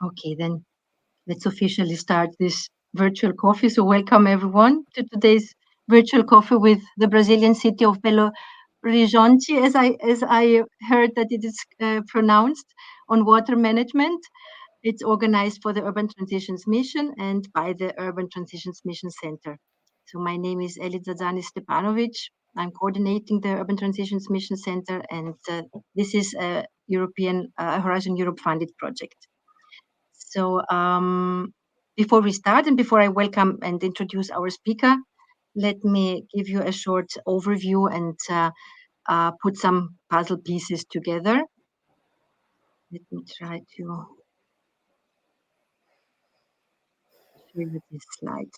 Okay, then let's officially start this virtual coffee. So welcome everyone to today's virtual coffee with the Brazilian city of Belo Horizonte, as I heard that it is pronounced, on water management. It's organized for the Urban Transitions Mission and by the Urban Transitions Mission Center. So my name is Eliza Stepanovic. I'm coordinating the Urban Transitions Mission Center, and this is a European Horizon Europe funded project. So before we start and before I welcome and introduce our speaker, let me give you a short overview and put some puzzle pieces together. Let me try to show you this slide.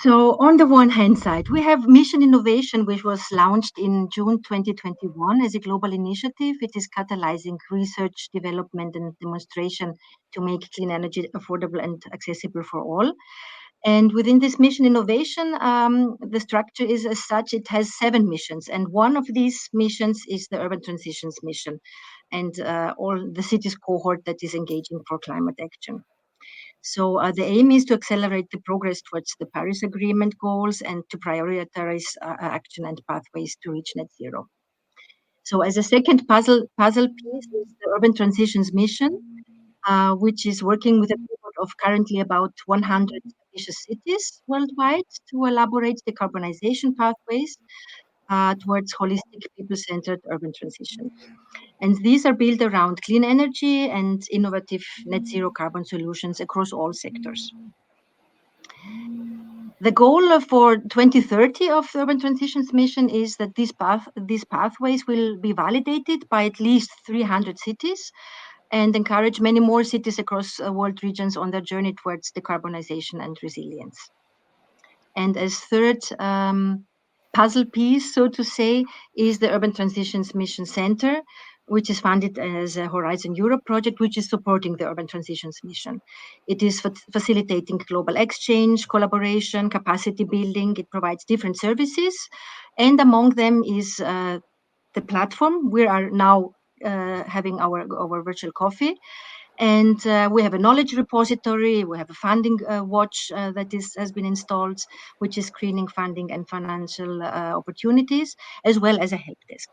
So on the one hand side, we have Mission Innovation, which was launched in June 2021 as a global initiative. It is catalyzing research, development, and demonstration to make clean energy affordable and accessible for all. And within this mission innovation, the structure is as such, it has 7 missions. And one of these missions is the Urban Transitions Mission and all the cities cohort that is engaging for climate action. So the aim is to accelerate the progress towards the Paris Agreement goals and to prioritize action and pathways to reach net zero. So as a second puzzle piece is the Urban Transitions Mission, which is working with a cohort of currently about 100 ambitious cities worldwide to elaborate decarbonization pathways towards holistic, people-centered urban transition. And these are built around clean energy and innovative net zero carbon solutions across all sectors. The goal for 2030 of the Urban Transitions Mission is that these pathways will be validated by at least 300 cities and encourage many more cities across world regions on their journey towards decarbonization and resilience. And as third puzzle piece, so to say, is the Urban Transitions Mission Center, which is funded as a Horizon Europe project, which is supporting the Urban Transitions Mission. It is facilitating global exchange, collaboration, capacity building. It provides different services, and among them is the platform. We are now having our virtual coffee. And we have a knowledge repository, we have a funding watch that has been installed, which is screening funding and financial opportunities, as well as a help desk.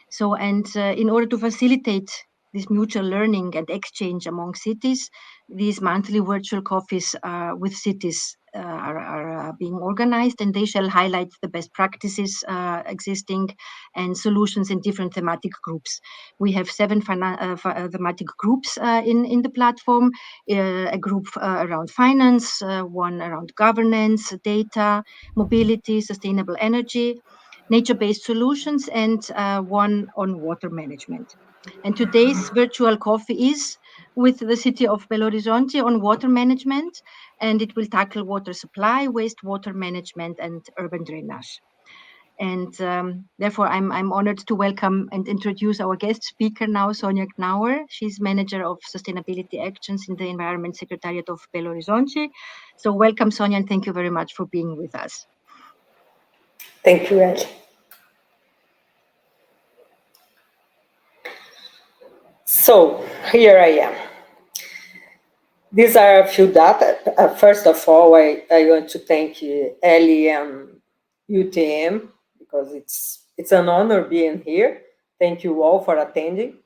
So, and in order to facilitate this mutual learning and exchange among cities, these monthly virtual coffees with cities are being organized, and they shall highlight the best practices existing and solutions in different thematic groups. We have 7 thematic groups in the platform, a group around finance, one around governance, data, mobility, sustainable energy, nature-based solutions, and one on water management. And today's virtual coffee is with the city of Belo Horizonte on water management, and it will tackle water supply, wastewater management, and urban drainage. And therefore, I'm honored to welcome and introduce our guest speaker now, Sonia Knauer. She's Manager of Sustainability Actions in the Environment Secretariat of Belo Horizonte. So welcome, Sonia, and thank you very much for being with us. Thank you, Ed. So here I am. These are a few data. First of all, I want to thank Ellie and UTM because it's an honor being here. Thank you all for attending.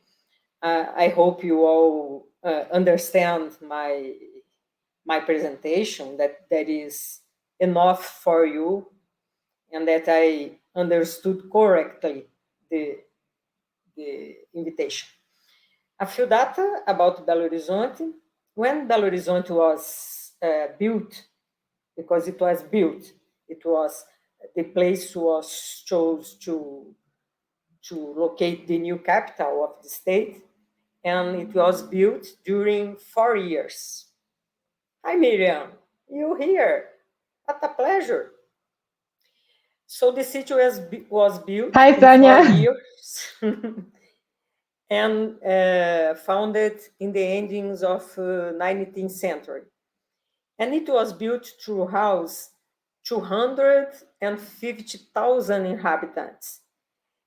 I hope you all understand my presentation, that is enough for you, and that I understood correctly the invitation. A few data about Belo Horizonte. When Belo Horizonte was built, because it was built, the place was chose to locate the new capital of the state, and it was built during 4 years. Hi, Miriam, you here? What a pleasure. So the city was built Hi, in Sonia. 4 years. And founded in the endings of 19th century. And it was built to house 250,000 inhabitants.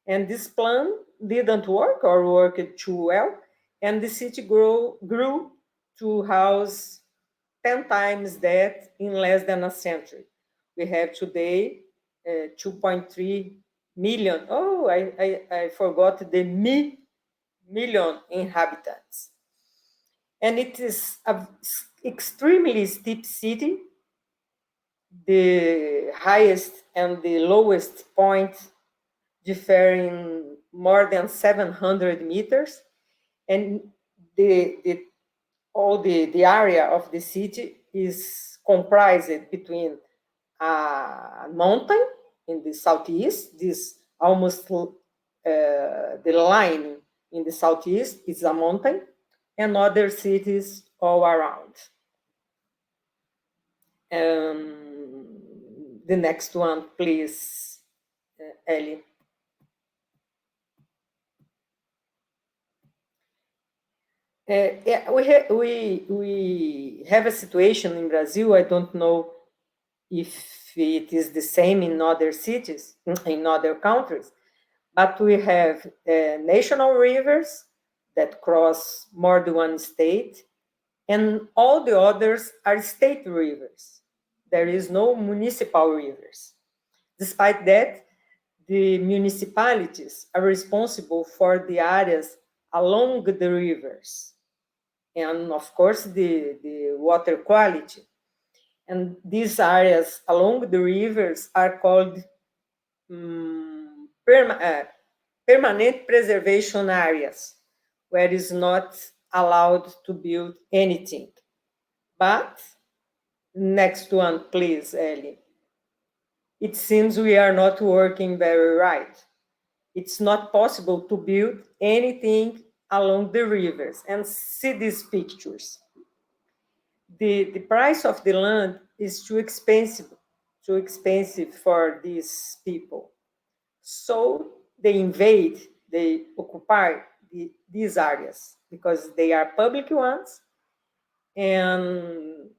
And this plan didn't work or worked too well, and the city grew to house 10 times that in less than a century. We have today 2.3 million. Oh, I forgot the million inhabitants. And it is an extremely steep city. The highest and the lowest point differing more than 700 meters. And the area of the city is comprised between a mountain in the southeast. This almost the line in the southeast is a mountain, and other cities all around. The next one, please, Ellie. Yeah, we have a situation in Brazil. I don't know if it is the same in other cities, in other countries, but we have national rivers that cross more than one state, and all the others are state rivers. There is no municipal rivers. Despite that, the municipalities are responsible for the areas along the rivers and, of course, the water quality. And these areas along the rivers are called permanent preservation areas, where it is not allowed to build anything. But, next one, please, Ellie. It seems we are not working very right. It's not possible to build anything along the rivers. And see these pictures. The price of the land is too expensive for these people. So they occupy these areas because they are public ones, and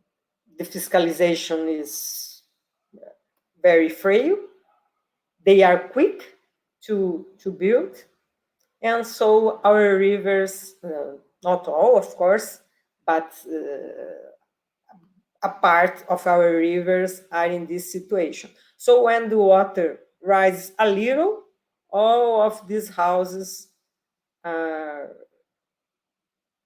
the fiscalization is very frail. They are quick to build, and so our rivers, not all, of course, but a part of our rivers are in this situation. So when the water rises a little, all of these houses are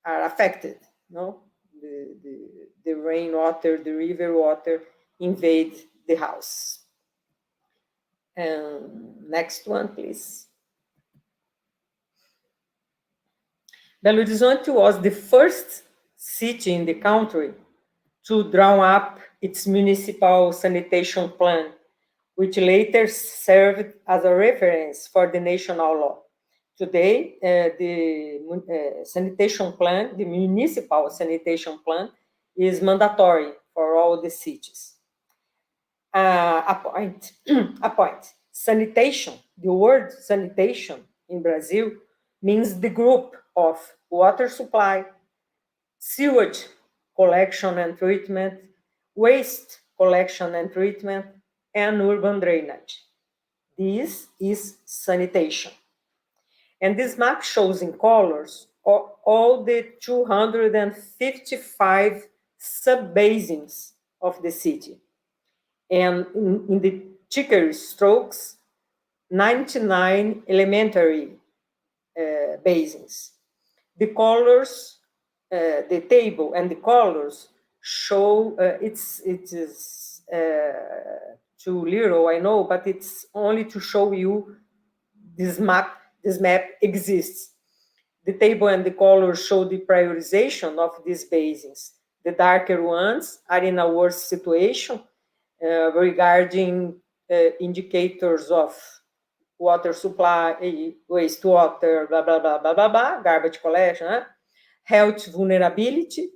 affected. No, the rainwater, the river water invade the house. Next one, please. Belo Horizonte was the first city in the country to draw up its municipal sanitation plan, which later served as a reference for the national law. Today, the sanitation plan, the municipal sanitation plan, is mandatory for all the cities. A point. A point. Sanitation, the word sanitation in Brazil means the group of water supply, sewage collection and treatment, waste collection and treatment, and urban drainage. This is sanitation. And this map shows in colors all the 255 sub-basins of the city. And in the thicker strokes, 99 elementary basins. The colors, the table and the colors show, it is too little, I know, but it's only to show you this map exists. The table and the colors show the prioritization of these basins. The darker ones are in a worse situation regarding indicators of water supply, wastewater, blah, blah, blah, blah, blah, blah, garbage collection, health vulnerability,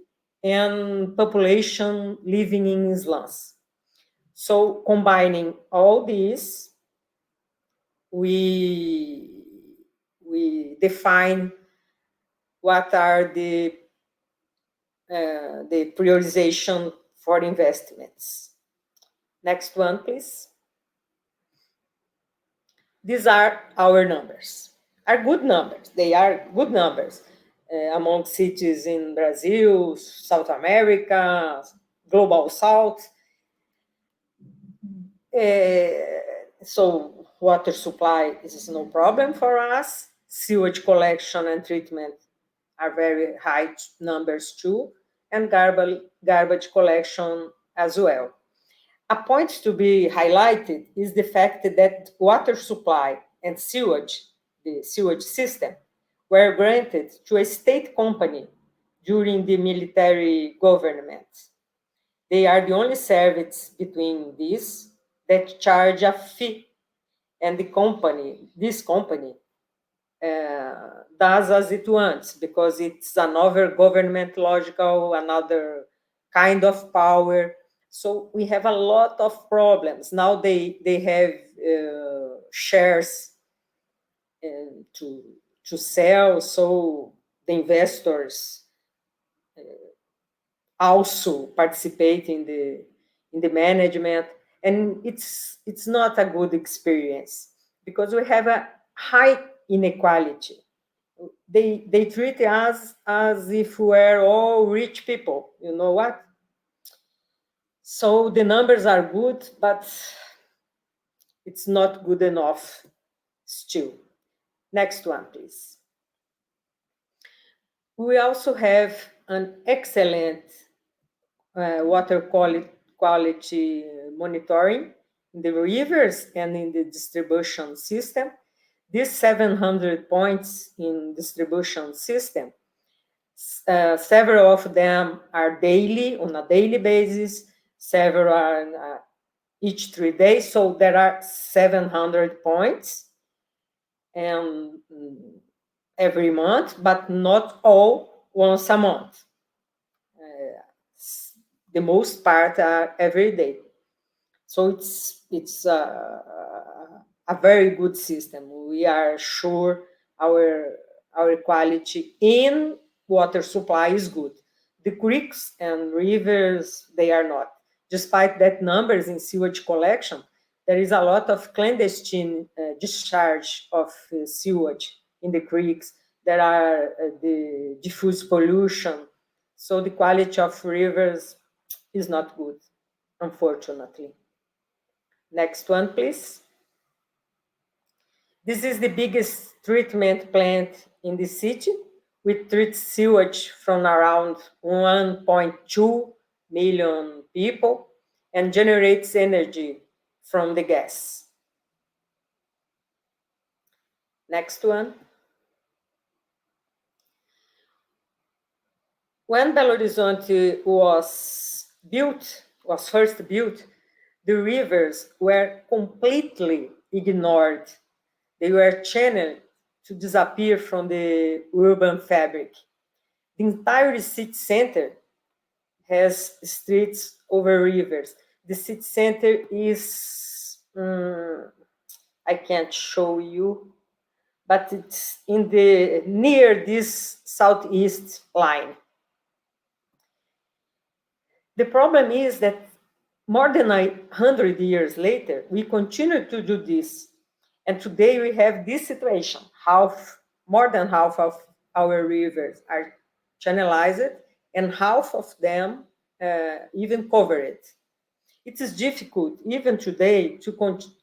and population living in slums. So combining all these, we define what are the prioritization for investments. Next one, please. These are our numbers. Are good numbers. They are good numbers. among cities in Brazil, South America, Global South. So water supply is no problem for us. Sewage collection and treatment are very high numbers too, and garbage collection as well. A point to be highlighted is the fact that water supply and sewage, the sewage system, were granted to a state company during the military government. They are the only service between these that charge a fee, and this company, does as it wants because it's another government logical, another kind of power. So we have a lot of problems. Now they have shares to sell, so the investors also participate in the management, and it's not a good experience because we have a high inequality. They treat us as if we're all rich people. You know what? So the numbers are good, but it's not good enough still. Next one, please. We also have an excellent water quality monitoring in the rivers and in the distribution system. These 700 points in distribution system, several of them are daily, on a daily basis, several are each 3 days, so there are 700 points and every month, but not all once a month. The most part are every day. So it's a very good system. We are sure our quality in water supply is good. The creeks and rivers, they are not. Despite that numbers in sewage collection, there is a lot of clandestine discharge of sewage in the creeks. There are the diffuse pollution. So the quality of rivers is not good, unfortunately. Next one, please. This is the biggest treatment plant in the city. We treat sewage from around 1.2 million people and generates energy from the gas. Next one. When Belo Horizonte was first built, the rivers were completely ignored. They were channeled to disappear from the urban fabric. The entire city center has streets over rivers. The city center is, I can't show you, but it's near this southeast line. The problem is that more than 100 years later, we continue to do this. And today we have this situation. More than half of our rivers are channelized, and half of them even covered. It is difficult, even today, to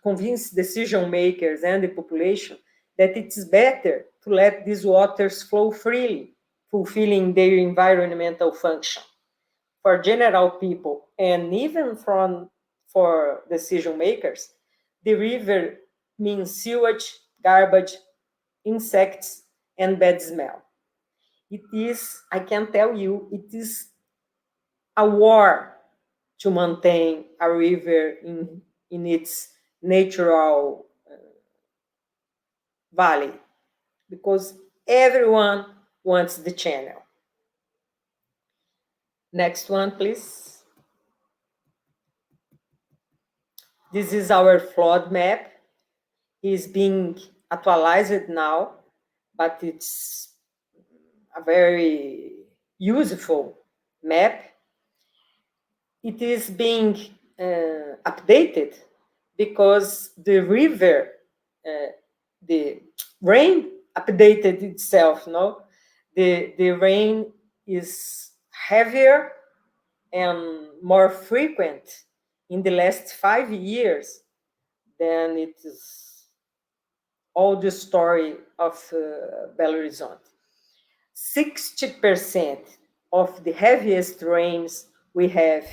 convince decision makers and the population that it is better to let these waters flow freely, fulfilling their environmental function. For general people and even for decision makers, the river means sewage, garbage, insects, and bad smell. It is, I can tell you, it is a war to maintain a river in its natural valley, because everyone wants the channel. Next one, please. This is our flood map. It's being actualized now, but it's a very useful map. It is being updated because the river, the rain updated itself, no? The rain is heavier and more frequent in the last 5 years than it is all the story of Belo Horizonte. 60% of the heaviest rains we have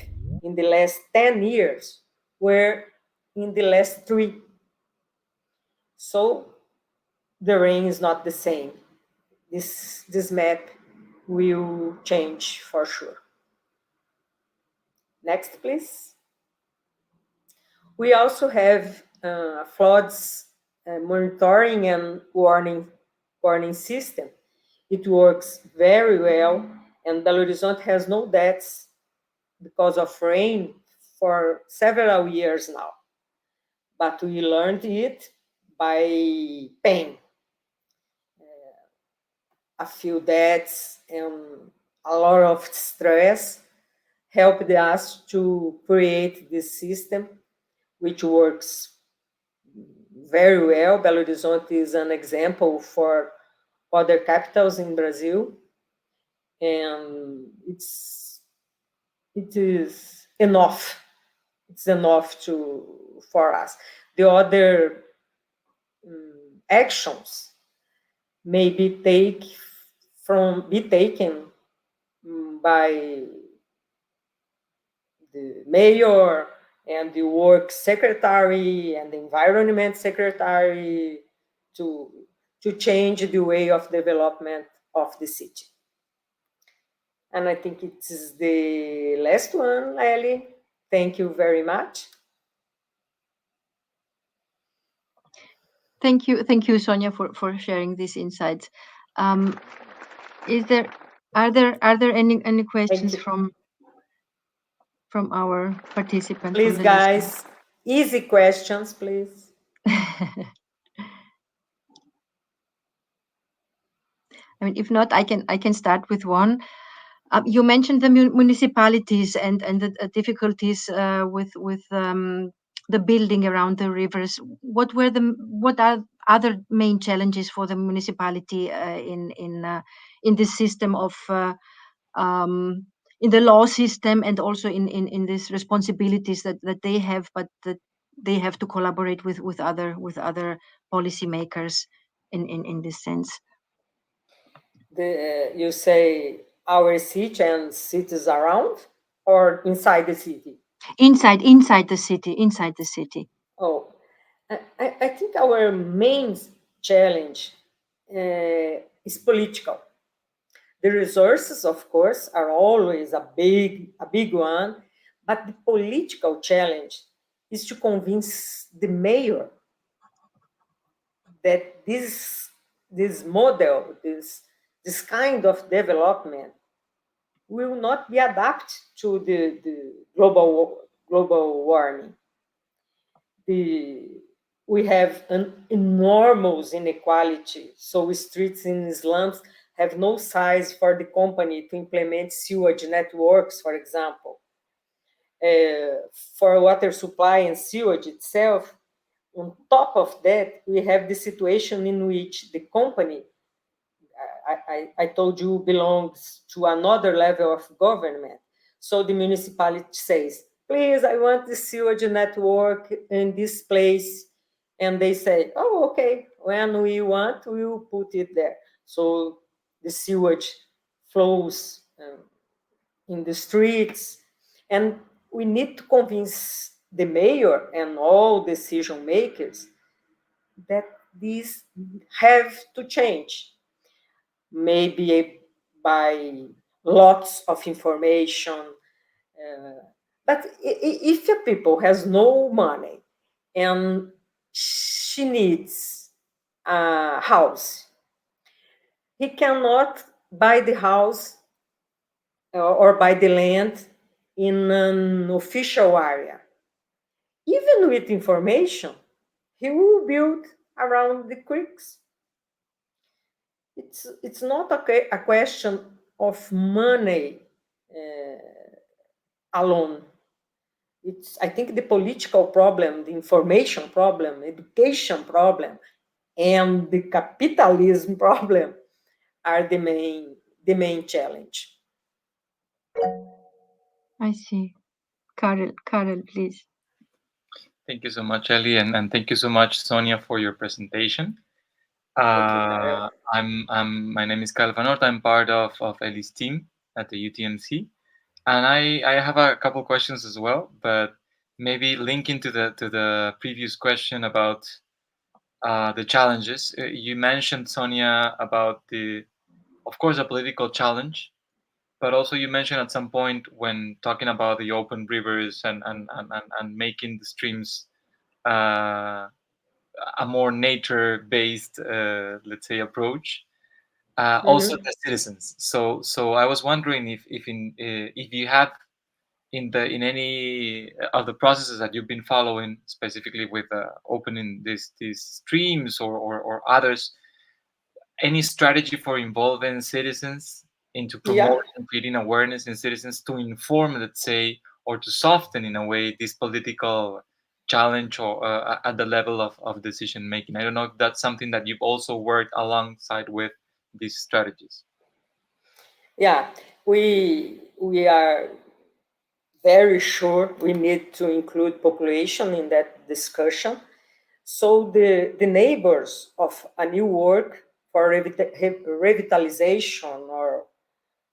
in the last 10 years were in the last 3. So the rain is not the same. This map will change for sure. Next, please. We also have floods monitoring and warning system. It works very well, and Belo Horizonte has no deaths because of rain for several years now. But we learned it by pain. A few deaths and a lot of stress helped us to create this system, which works very well. Belo Horizonte is an example for other capitals in Brazil, and it is enough. It's enough for us. The other actions may be taken by the mayor and the work secretary and the environment secretary to change the way of development of the city. And I think it is the last one, Ellie. Thank you very much. Thank you, Sonia, for sharing these insights. Are there any questions from our participants? Please, guys, easy questions, please. I mean, if not, I can start with one. You mentioned the municipalities and the difficulties with the building around the rivers. What are other main challenges for the municipality in this system of in the law system, and also in these responsibilities that they have, but that they have to collaborate with other policymakers in this sense? You say our city and cities around, or inside the city? Inside the city. Oh, I think our main challenge is political. The resources, of course, are always a big one, but the political challenge is to convince the mayor that this model, this kind of development will not be adapted to the global warming. We have an enormous inequality, so streets in slums have no size for the company to implement sewage networks, for example. For water supply and sewage itself, on top of that, we have the situation in which the company, I told you, belongs to another level of government. So the municipality says, please, I want the sewage network in this place. And they say, oh, okay, when we want, we will put it there. So the sewage flows in the streets. And we need to convince the mayor and all decision makers that these have to change. Maybe by lots of information. But if a people has no money and she needs a house, he cannot buy the house or buy the land in an official area. Even with information, he will build around the creeks. It's not a question of money alone. I think the political problem, the information problem, education problem, and the capitalism problem are the main challenge. I see. Karel, please. Thank you so much, Ellie, and thank you so much, Sonia, for your presentation. Thank you, Karel. My name is Karel van Oort. I'm part of Ellie's team at the UTMC, and I have a couple questions as well, but maybe linking to the previous question about the challenges. You mentioned, Sonia, about of course, a political challenge, but also you mentioned at some point when talking about the open rivers and making the streams uh, a more nature-based, let's say, approach. Also, Mhm. the citizens. So I was wondering if you have in any of the processes that you've been following, specifically with opening these streams or others, any strategy for involving citizens into Yeah, promoting and creating awareness in citizens to inform, let's say, or to soften in a way this political challenge or at the level of decision making. I don't know if that's something that you've also worked alongside with these strategies. yeah. We are very sure we need to include population in that discussion. So the neighbors of a new work for revitalization or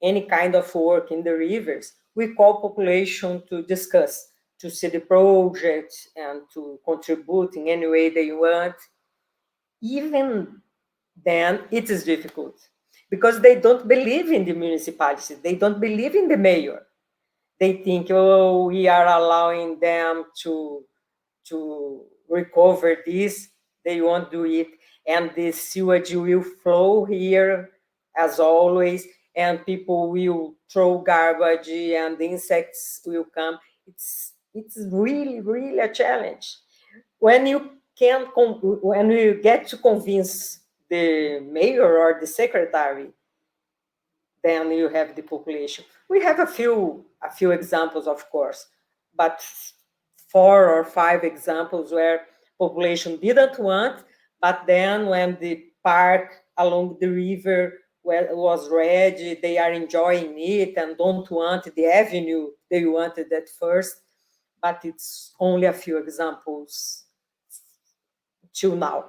any kind of work in the rivers, we call population to discuss, to see the project and to contribute in any way they want. Even then, it is difficult because they don't believe in the municipality, they don't believe in the mayor. They think, oh, we are allowing them to recover this, they won't do it, and the sewage will flow here as always, and people will throw garbage and the insects will come. It's really, really a challenge. When you when you get to convince the mayor or the secretary, then you have the population. We have a few examples, of course, but 4 or 5 examples where population didn't want, but then when the park along the river was ready, they are enjoying it and don't want the avenue they wanted at first. But it's only a few examples till now.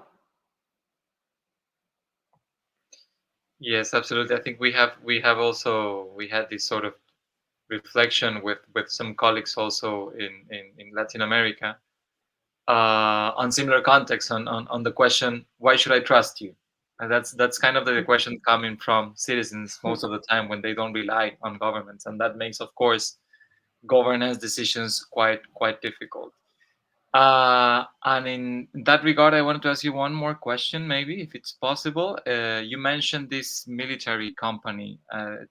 Yes, absolutely. I think we have also we had this sort of reflection with some colleagues also in Latin America on similar context on the question, why should I trust you? And that's kind of the question coming from citizens most of the time when they don't rely on governments, and that makes, of course, governance decisions quite difficult. And in that regard, I wanted to ask you one more question, maybe, if it's possible. You mentioned this military company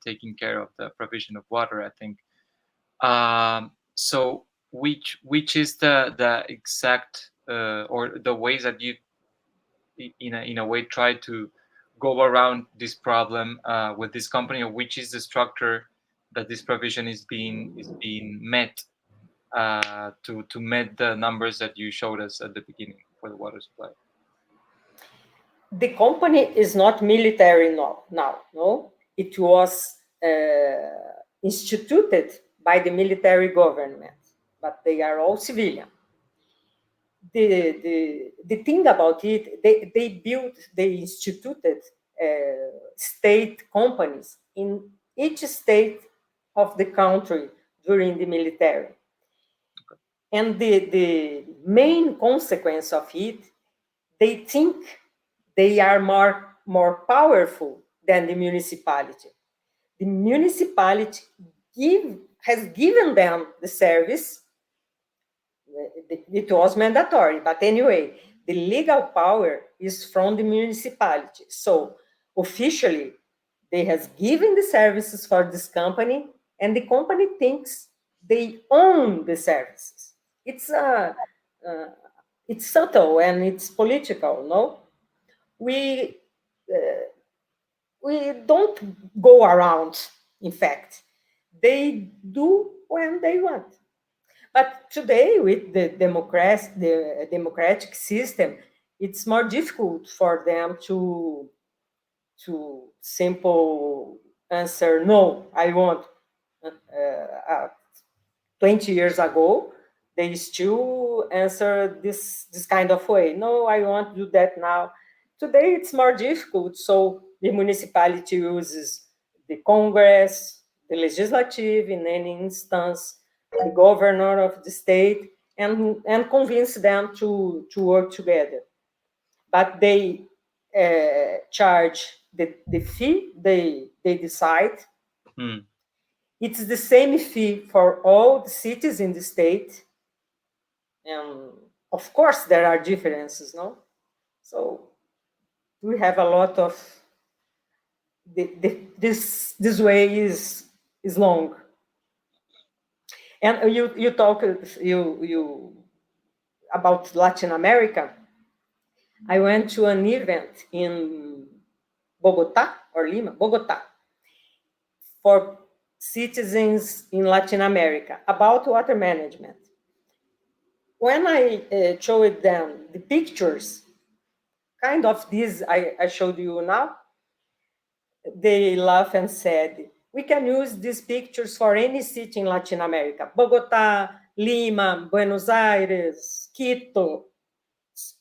taking care of the provision of water, I think. So which is the exact or the ways that you in a way try to go around this problem with this company, or which is the structure that this provision is being met to meet the numbers that you showed us at the beginning for the water supply? The company is not military now, no. It was instituted by the military government, but they are all civilian. The thing about it, they instituted state companies in each state of the country during the military. And the main consequence of it, they think they are more powerful than the municipality. The municipality has given them the service. It was mandatory, but anyway, the legal power is from the municipality. So officially, they has given the services for this company, and the company thinks they own the services. It's uh, it's subtle and it's political. No, we we don't go around. In fact, they do when they want. But today, with the democratic system, it's more difficult for them to simple answer, no, I want 20 years ago, they still answer this kind of way. No, I want to do that now. Today, it's more difficult. So the municipality uses the Congress, the legislative in any instance, the governor of the state, and convince them to work together. But they charge the fee they decide. It's the same fee for all the cities in the state. And of course, there are differences, no? So we have a lot of this way is long. And you talk about Latin America. I went to an event in Bogota or Lima, Bogota, for citizens in Latin America about water management. When I showed them the pictures, kind of this I showed you now, they laughed and said, we can use these pictures for any city in Latin America. Bogota, Lima, Buenos Aires, Quito,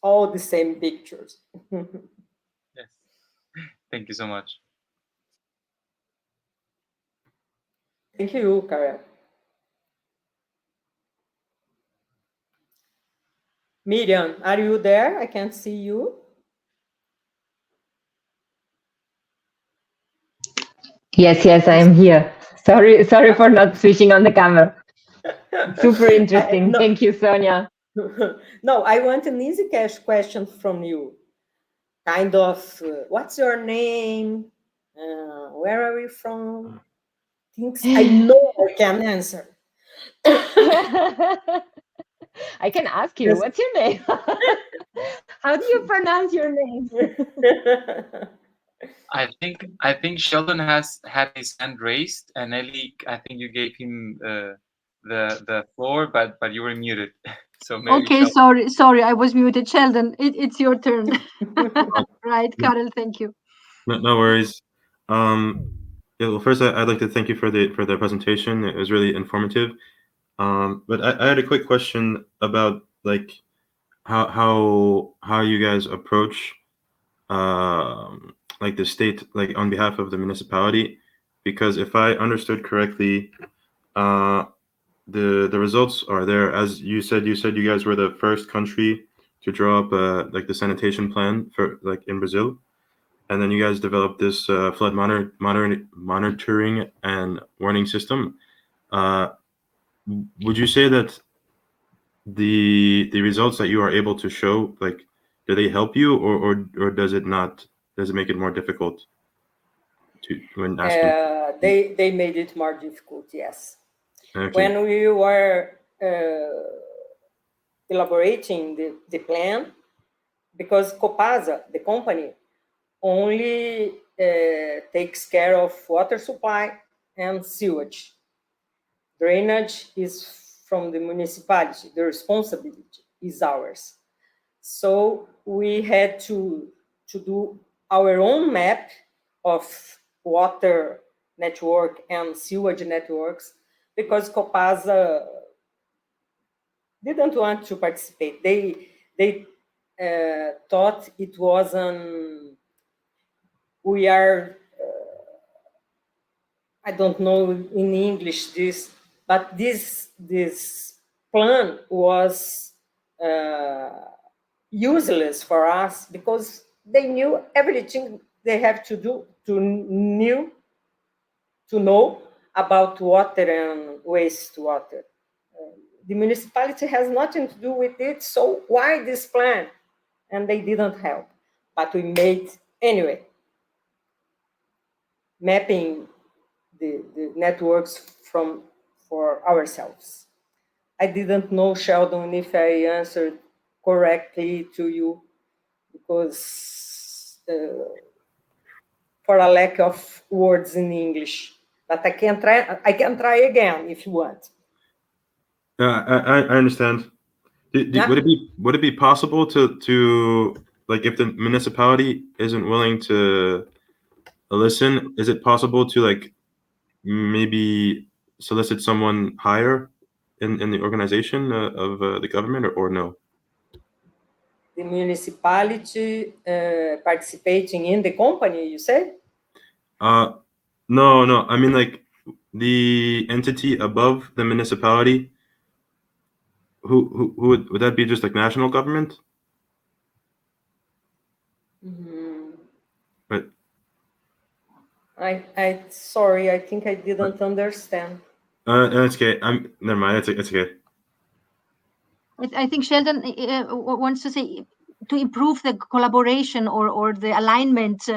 all the same pictures. Yes. Thank you so much. Thank you, Karel. Miriam, are you there? I can't see you. Yes, I am here. Sorry for not switching on the camera. Super interesting. No. Thank you, Sonia. No, I want an easy question from you. Kind of, what's your name? Where are you from? Things I know I can answer. I can ask you, Yes. what's your name? How do you pronounce your name? I think Sheldon has had his hand raised, and Ellie, I think you gave him the floor, but you were muted. So maybe Okay, Sheldon. sorry, I was muted. Sheldon, it's your turn. Right, Karel, thank you. No worries. Yeah, well, first I'd like to thank you for the presentation. It was really informative. But I had a quick question about like how you guys approach like the state, like on behalf of the municipality, because if I understood correctly, the results are there. As you said you guys were the first country to draw up like the sanitation plan for like in Brazil. And then you guys developed this flood monitoring and warning system. Would you say that the results that you are able to show, like, do they help you, or does it not? Does it make it more difficult to when asking? They made it more difficult, yes. Okay. When we were elaborating the plan, because Copasa, the company, only takes care of water supply and sewage. Drainage is from the municipality. The responsibility is ours. So we had to do our own map of water network and sewage networks because Copasa didn't want to participate. They thought it was we are, I don't know in English this, but this plan was useless for us because they knew everything they have to do to know about water and wastewater. The municipality has nothing to do with it, so why this plan? And they didn't help. But we made, anyway, mapping the networks for ourselves. I didn't know, Sheldon, if I answered correctly to you, because for a lack of words in English. But I can try again if you want. I understand. Yeah. Would it be possible to like if the municipality isn't willing to listen, is it possible to like maybe solicit someone higher in the organization of the government, or no? The municipality participating in the company, you say? No. I mean, like the entity above the municipality. Who would that be? Just like national government? But I sorry, I think I didn't understand. that's okay. Never mind. It's okay. I think Sheldon wants to say to improve the collaboration or the alignment.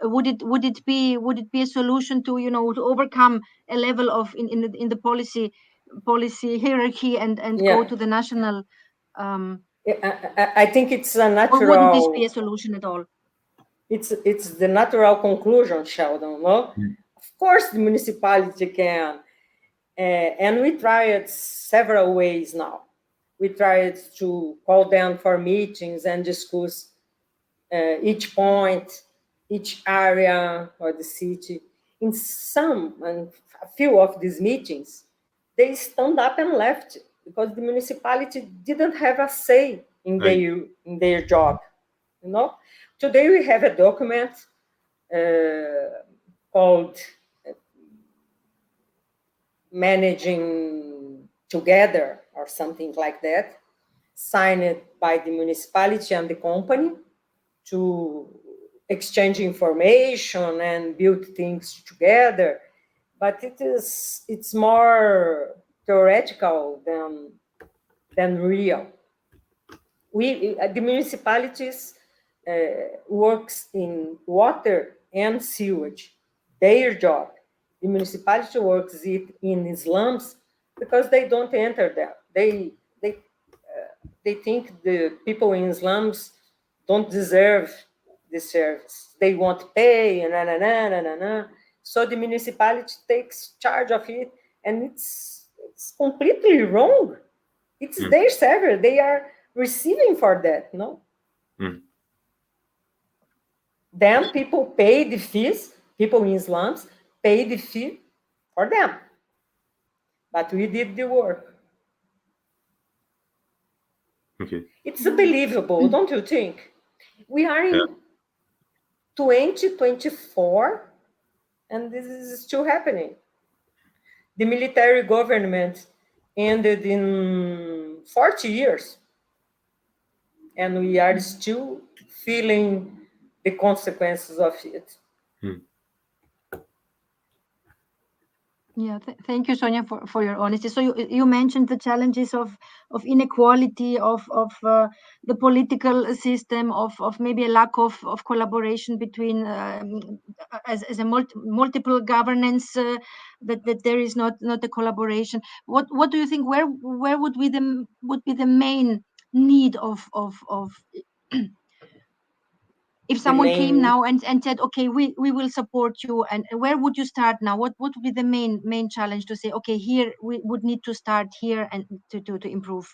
Would it be a solution to to overcome a level of in the policy hierarchy and go to the national? I think it's a natural. Or wouldn't this be a solution at all? It's the natural conclusion, Sheldon. No, of course the municipality can, and we tried several ways now. We tried to call them for meetings and discuss each point, each area or the city. In some and a few of these meetings, they stand up and left because the municipality didn't have a say in their job. Today we have a document called Managing Together or something like that, signed by the municipality and the company to exchange information and build things together. But it's more theoretical than real. The municipalities works in water and sewage, their job. The municipality works it in slums because they don't enter there. They think the people in slums don't deserve the service. They won't pay, and. So the municipality takes charge of it, and it's completely wrong. It's their service. They are receiving for that, no? Then people pay the fees, people in slums pay the fee for them. But we did the work. Okay. It's unbelievable, don't you think? We are in 2024, and this is still happening. The military government ended in 40 years, and we are still feeling the consequences of it. Yeah, thank you, Sonia, for your honesty. So you mentioned the challenges of inequality, of the political system, of maybe a lack of collaboration between as a multiple governance, that there is not a collaboration. What do you think? Where would be the main need of if someone came now and said, okay, we will support you, and where would you start now? What would be the main challenge to say, okay, here we would need to start here and to improve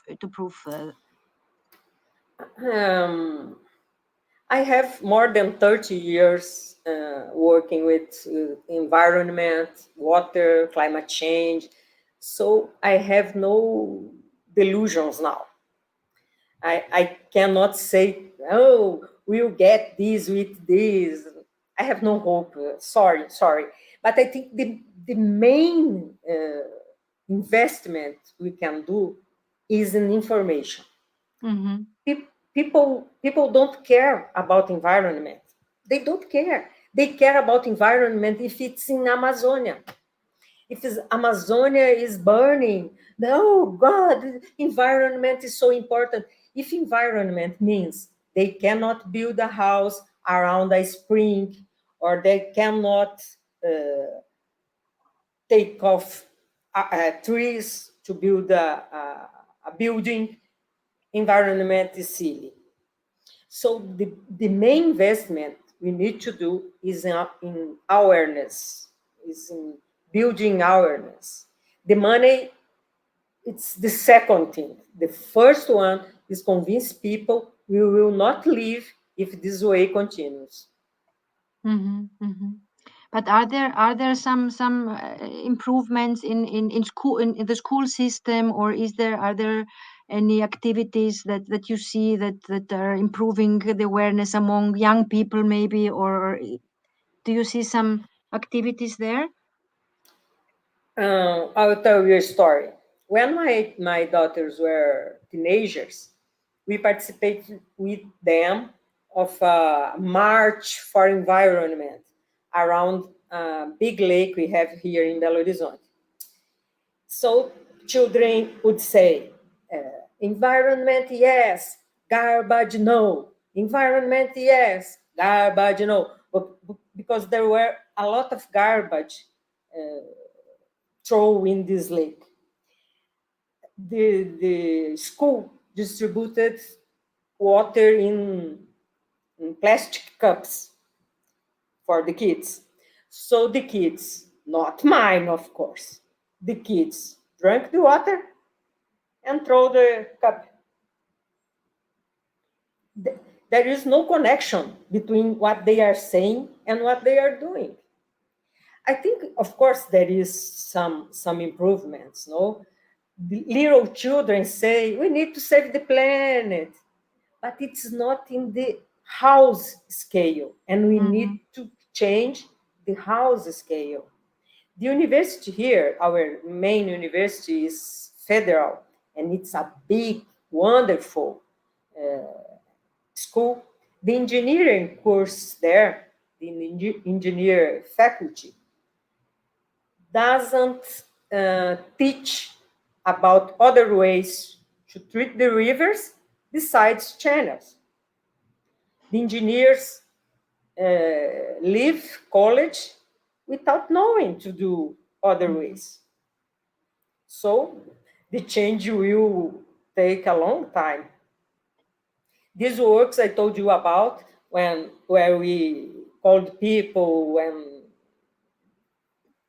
I have more than 30 years working with environment, water, climate change, so I have no delusions now. I cannot say, oh, we'll get this with this. I have no hope. Sorry. But I think the main investment we can do is in information. People don't care about environment. They don't care. They care about environment if it's in Amazonia. If Amazonia is burning, no, God, environment is so important. If environment means they cannot build a house around a spring, or they cannot take off trees to build a building, environment is silly. So the main investment we need to do is in awareness, is in building awareness. The money, it's the second thing. The first one is convince people we will not leave if this way continues. But are there some improvements in school in the school system, or are there any activities that you see that are improving the awareness among young people maybe, or do you see some activities there? I will tell you a story. When my daughters were teenagers, we participated with them of a march for environment around a big lake we have here in Belo Horizonte. So children would say, environment yes, garbage no. Environment yes, garbage no. Because there were a lot of garbage thrown in this lake. The school distributed water in plastic cups for the kids. So the kids, not mine, of course, the kids drank the water and throw the cup. There is no connection between what they are saying and what they are doing. I think, of course, there is some improvements. No, the little children say we need to save the planet, but it's not in the house scale, and we need to change the house scale. The university here, our main university, is federal, and it's a big, wonderful school. The engineering course there, the engineer faculty, doesn't teach about other ways to treat the rivers besides channels. The engineers leave college without knowing to do other ways. So the change will take a long time. These works I told you about, where we called people and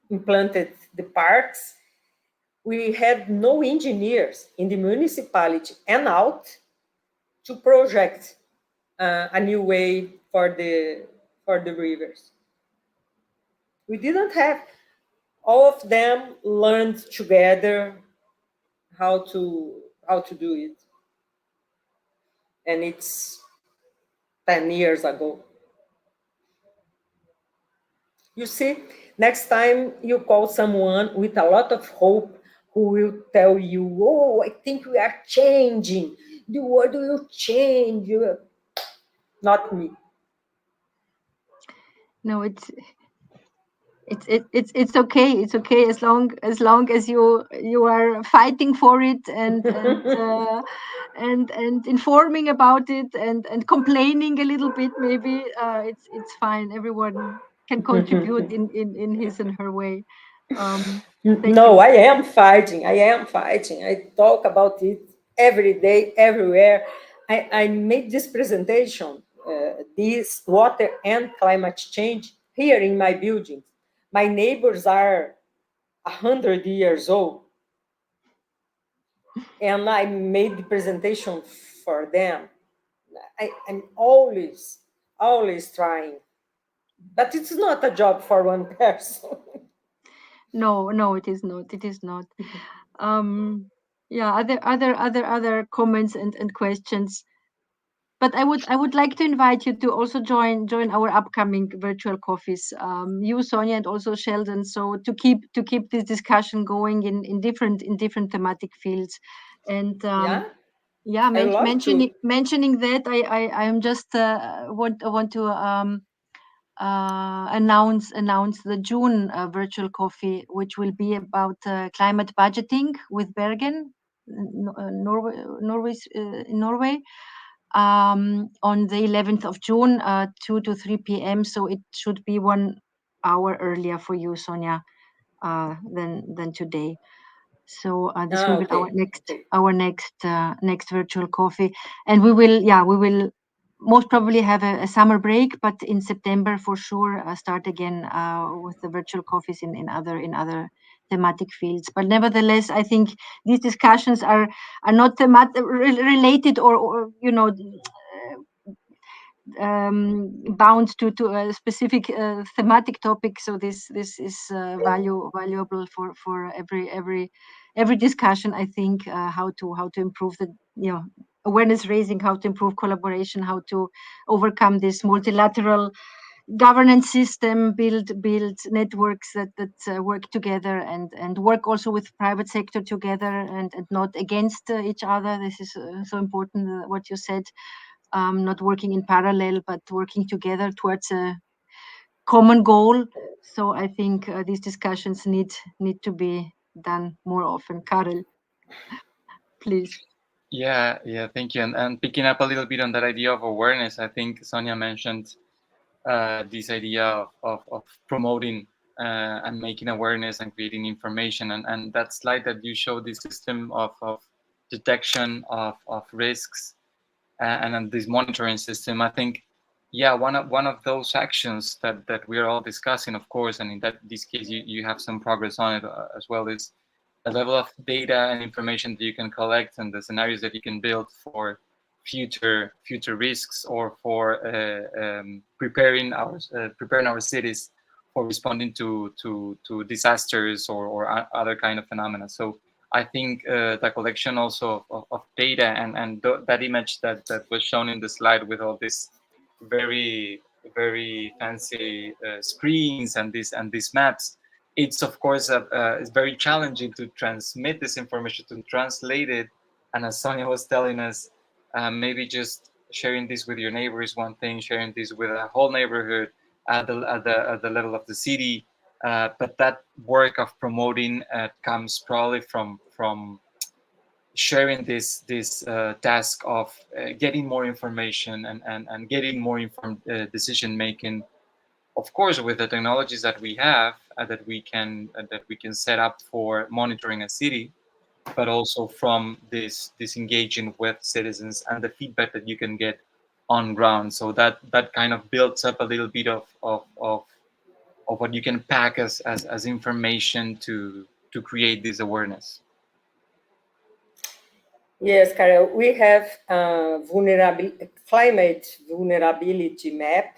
implanted the parks, we had no engineers in the municipality and out to project a new way for the rivers. We didn't have. All of them learned together how to do it, and it's 10 years ago. You see, next time you call someone with a lot of hope who will tell you, oh, I think we are changing, the world will change. Not me. No, it's okay. It's okay as long as you are fighting for it and informing about it and complaining a little bit. Maybe it's fine. Everyone can contribute in his and her way. Thank No, you. I am fighting. I am fighting. I talk about it every day, everywhere. I made this presentation, this water and climate change, here in my building. My neighbors are 100 years old, and I made the presentation for them. I'm always trying, but it's not a job for one person. No, it is not. It is not. Yeah, other comments and questions. But I would like to invite you to also join our upcoming virtual coffees. You, Sonia, and also Sheldon. So to keep this discussion going in different thematic fields, and Yeah, yeah, I love to. mentioning that I am just want to announce the June virtual coffee, which will be about climate budgeting with Bergen, in Norway, on the 11th of June, 2 to 3 p.m. So it should be 1 hour earlier for you, Sonia, than today. So this will be Okay. our next virtual coffee, and we will most probably have a summer break, but in September for sure start again with the virtual coffees in other thematic fields. But nevertheless, I think these discussions are not related, or bound to a specific thematic topic. So this is valuable for every discussion. I think how to improve the awareness raising, how to improve collaboration, how to overcome this multilateral governance system, build networks that work together and work also with private sector together and not against each other. This is so important, what you said, not working in parallel, but working together towards a common goal. So I think these discussions need to be done more often. Karel, please. Yeah, thank you. And picking up a little bit on that idea of awareness, I think Sonia mentioned this idea of promoting and making awareness and creating information. And that slide that you showed, the system of detection of risks and then this monitoring system, I think, yeah, one of those actions that we are all discussing, of course, and in this case, you have some progress on it as well, is the level of data and information that you can collect and the scenarios that you can build for future risks or for preparing our cities for responding to disasters or other kind of phenomena. So I think the collection also of data and that image that was shown in the slide with all this very fancy screens and these maps, it's of course it's very challenging to transmit this information, to translate it. And as Sonia was telling us, maybe just sharing this with your neighbor is one thing, sharing this with a whole neighborhood at the level of the city, but that work of promoting comes probably from sharing this task of getting more information and getting more informed decision making, of course, with the technologies that we have that we can set up for monitoring a city, but also from this engaging with citizens and the feedback that you can get on ground. So that kind of builds up a little bit of what you can pack as information to create this awareness. Yes, Carol, we have climate vulnerability map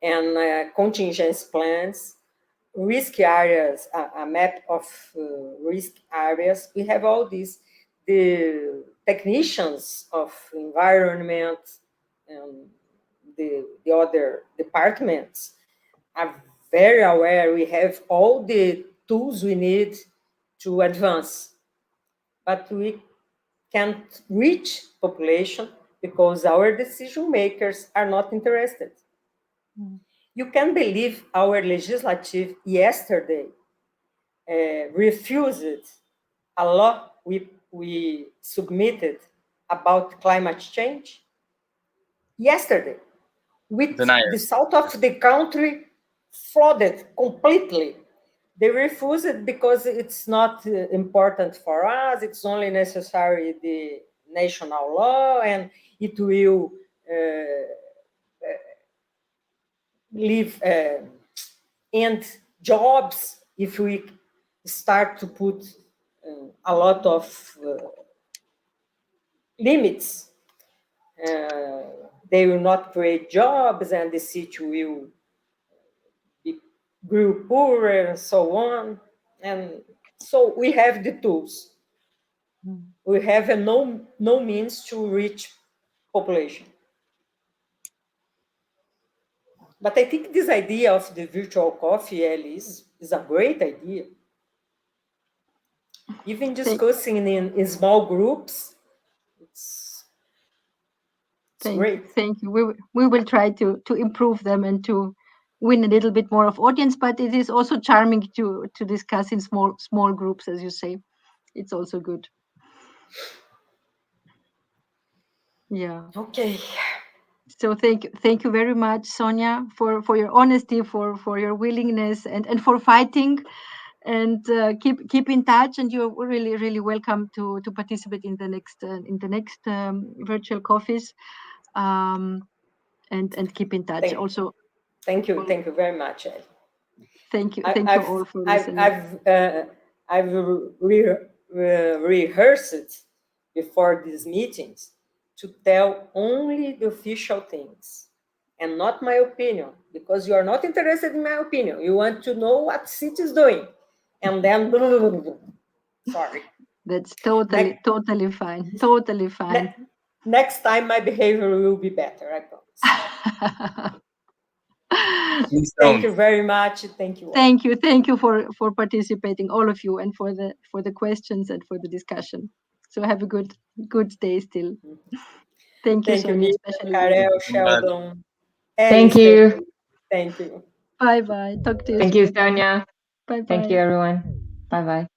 and contingency plans, risk areas, a map of risk areas. We have all these. The technicians of environment and the other departments are very aware. We have all the tools we need to advance, but we can't reach population because our decision makers are not interested. You can believe our legislative yesterday refused a law we submitted about climate change yesterday, with the south of the country flooded completely. They refused it because it's not important for us. It's only necessary the national law, and it will end jobs if we start to put a lot of limits. They will not create jobs, and the city will grow poorer, and so on. And so we have the tools. We have no means to reach population. But I think this idea of the virtual coffee, Ellie, is a great idea. Even discussing in small groups, it's great. Thank you. We will try to improve them and to win a little bit more of audience, but it is also charming to discuss in small groups, as you say. It's also good. Yeah. Okay. So thank you very much, Sonia, for your honesty, for your willingness and for fighting, and keep in touch. And you're really welcome to participate in the next virtual coffees, and keep in touch. Thank you very much, Ellie. Thank you all for listening. I've rehearsed before these meetings to tell only the official things. and not my opinion, because you are not interested in my opinion. You want to know what city is doing. And then, sorry. That's totally fine. Totally fine. Next time, my behavior will be better, I promise. Thank you very much. Thank you all. Thank you for participating, all of you, and for the questions and for the discussion. So have a good day still. Thank you, Sonia, especially. Karel, Sheldon. Thank you. Thank you. Bye bye. Talk to you Thank soon. you, Sonia. Bye bye. Thank you, everyone. Bye bye.